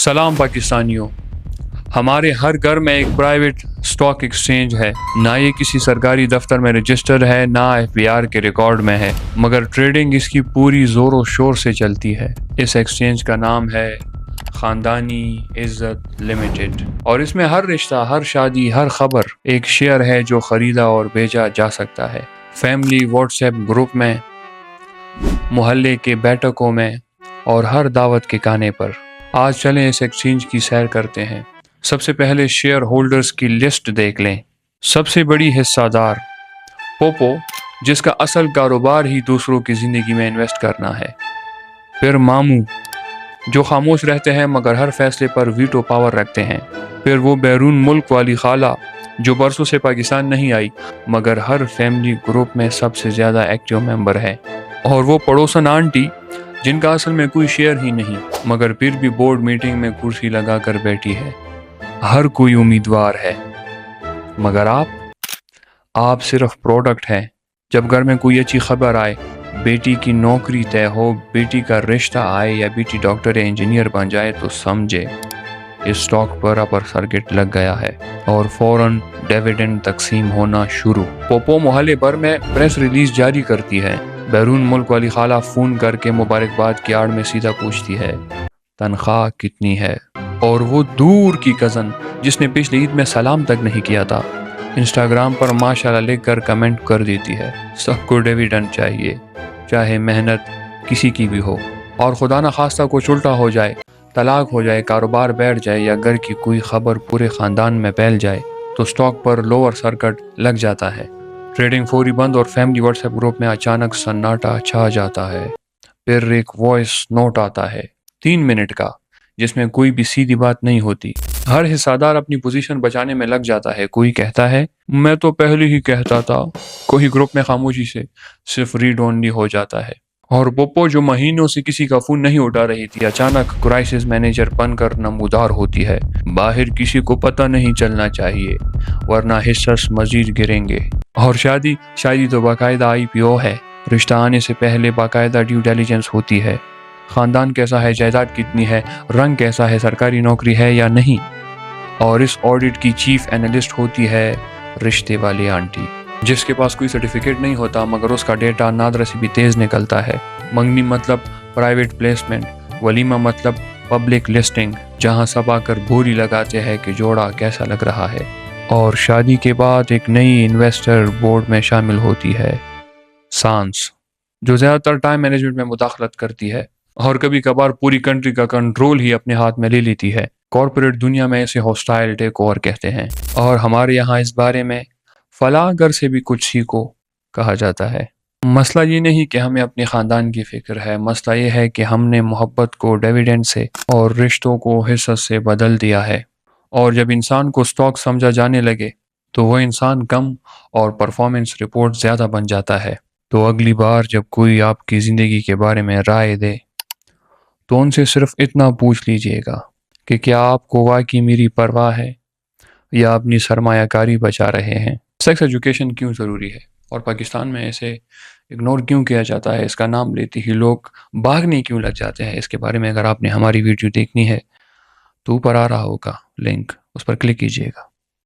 सलाम पाकिस्तानियों। हमारे हर घर में एक प्राइवेट स्टॉक एक्सचेंज है। ना ये किसी सरकारी दफ्तर में रजिस्टर है, ना एफबीआर के रिकॉर्ड में है, मगर ट्रेडिंग इसकी पूरी जोरों शोर से चलती है। इस एक्सचेंज का नाम है खानदानी इज्जत लिमिटेड, और इसमें हर रिश्ता, हर शादी, हर खबर एक शेयर है जो खरीदा और बेचा जा सकता है। फैमिली व्हाट्सएप ग्रुप में, मोहल्ले के बैठकों में और हर दावत के खाने पर। आज चलें इस एक्सचेंज की सैर करते हैं। सबसे पहले शेयर होल्डर्स की लिस्ट देख लें। सबसे बड़ी हिस्सादार पोपो, जिसका असल कारोबार ही दूसरों की ज़िंदगी में इन्वेस्ट करना है। फिर मामू, जो खामोश रहते हैं मगर हर फैसले पर वीटो पावर रखते हैं। फिर वो बैरून मुल्क वाली खाला, जो बरसों से पाकिस्तान नहीं आई मगर हर फैमिली ग्रुप में सबसे ज़्यादा एक्टिव मेंबर है। और वो पड़ोसन आंटी, जिनका असल में कोई शेयर ही नहीं मगर फिर भी बोर्ड मीटिंग में कुर्सी लगा कर बैठी है। हर कोई उम्मीदवार है मगर आप सिर्फ प्रोडक्ट हैं। जब घर में कोई अच्छी खबर आए, बेटी की नौकरी तय हो, बेटी का रिश्ता आए या बेटी डॉक्टर या इंजीनियर बन जाए, तो समझे इस स्टॉक पर अपर सर्किट लग गया है और फौरन डिविडेंड तकसीम होना शुरू। पोपो मोहल्ले भर में प्रेस रिलीज जारी करती है। बैरून मुल्क वाली खाला फोन करके मुबारकबाद की आड़ में सीधा पूछती है तनख्वाह कितनी है। और वो दूर की कज़न, जिसने पिछली ईद में सलाम तक नहीं किया था, इंस्टाग्राम पर माशाल्लाह लिखकर कमेंट कर देती है सबको डिविडेंड चाहिए, चाहे मेहनत किसी की भी हो। और खुदा न खास्ता कुछ उल्टा हो जाए, तलाक हो जाए, कारोबार बैठ जाए या घर की कोई खबर पूरे ख़ानदान में फैल जाए, तो स्टॉक पर लोअर सर्किट लग जाता है। ट्रेडिंग फौरी बंद और फैमिली व्हाट्सएप ग्रुप में अचानक सन्नाटा छा जाता है। फिर एक वॉइस नोट आता है 3 मिनट का, जिसमें कोई भी सीधी बात नहीं होती। हर हिस्सादार अपनी पोजीशन बचाने में लग जाता है। कोई कहता है मैं तो पहले ही कहता था, कोई ग्रुप में खामोशी से सिर्फ रीड ओनली हो जाता है। और पोपो, जो महीनों से किसी का फोन नहीं उठा रही थी, अचानक क्राइसिस मैनेजर बनकर नमूदार होती है। बाहर किसी को पता नहीं चलना चाहिए वरना हिस्सेस मजीद गिरेंगे। और शादी तो बाकायदा IPO है। रिश्ता आने से पहले बाकायदा ड्यू डिलिजेंस होती है। खानदान कैसा है, जायदाद कितनी है, रंग कैसा है, सरकारी नौकरी है या नहीं। और इस ऑडिट की चीफ एनालिस्ट होती है रिश्ते वाली आंटी, जिसके पास कोई सर्टिफिकेट नहीं होता मगर उसका डेटा नादर से भी तेज निकलता है। मंगनी मतलब प्राइवेट प्लेसमेंट, वलीमा मतलब पब्लिक लिस्टिंग, जहां सब आकर बोली लगाते हैं कि जोड़ा कैसा लग रहा है। और शादी के बाद एक नई इन्वेस्टर बोर्ड में शामिल होती है, सांस, जो ज़्यादातर टाइम मैनेजमेंट में मुदाखलत करती है और कभी कभार पूरी कंट्री का कंट्रोल ही अपने हाथ में ले लेती है। कॉर्पोरेट दुनिया में इसे हॉस्टाइल टेक ओवर कहते हैं। और हमारे यहाँ इस बारे में फलाह घर से भी कुछ सीखो कहा जाता है। मसला ये नहीं कि हमें अपने ख़ानदान की फ़िक्र है, मसला ये है कि हमने मोहब्बत को डिविडेंड से और रिश्तों को हिस्सों से बदल दिया है। और जब इंसान को स्टॉक समझा जाने लगे तो वह इंसान कम और परफॉर्मेंस रिपोर्ट ज़्यादा बन जाता है। तो अगली बार जब कोई आपकी ज़िंदगी के बारे में राय दे तो उनसे सिर्फ इतना पूछ लीजिएगा कि क्या आपको वाकई मेरी परवाह है या अपनी सरमायाकारी बचा रहे हैं। सेक्स एजुकेशन क्यों ज़रूरी है और पाकिस्तान में इसे इग्नोर क्यों किया जाता है, इसका नाम लेते ही लोग भागने क्यों लग जाते हैं, इसके बारे में अगर आपने हमारी वीडियो देखनी है तो ऊपर आ रहा होगा लिंक, उस पर क्लिक कीजिएगा।